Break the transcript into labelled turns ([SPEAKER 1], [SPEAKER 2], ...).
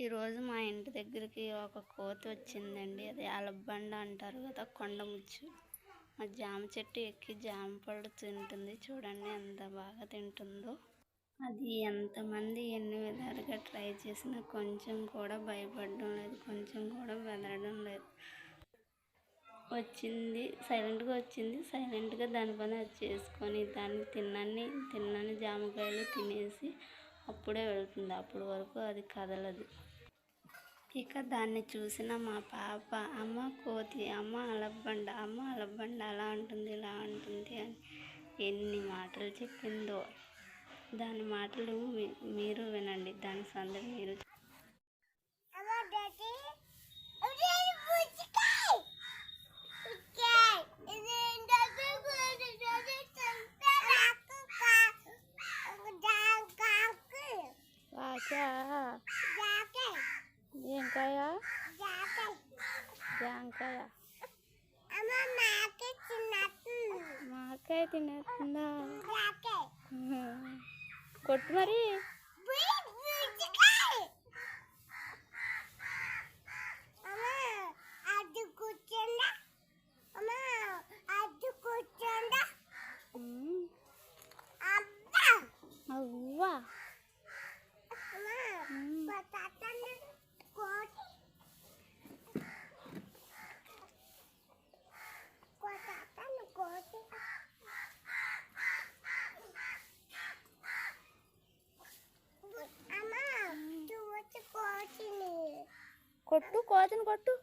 [SPEAKER 1] ఈరోజు మా ఇంటి దగ్గరికి ఒక కోతి వచ్చిందండి. అది అలబ్బండ అంటారు కదా, కొండముచ్చు. మా జామ చెట్టు ఎక్కి జామ పళ్ళు తింటుంది. చూడండి ఎంత బాగా తింటుందో. అది ఎంతమంది ఎన్ని విధాలుగా ట్రై చేసినా కొంచెం కూడా భయపడడం లేదు, కొంచెం కూడా బెదరడం లేదు. వచ్చింది, సైలెంట్గా వచ్చింది. సైలెంట్గా దాని పని అది చేసుకొని దాన్ని తిన్నని జామకాయలు తినేసి అప్పుడే వెళ్తుంది. అప్పటి వరకు అది కదలదు. ఇక దాన్ని చూసిన మా పాప, అమ్మ కోతి, అమ్మ అలబ్బండ, అమ్మ అలబ్బండ అలా అంటుంది ఇలా అంటుంది అని ఎన్ని మాటలు చెప్పిందో. దాని మాటలు మీరు వినండి, దాని సందడి మీరు. ఏంకాయ జాంకాయ మాకాయ తినేస్తుందా? కొట్టు మరి. అవ్వా కొట్టు, కోతిని కొట్టు.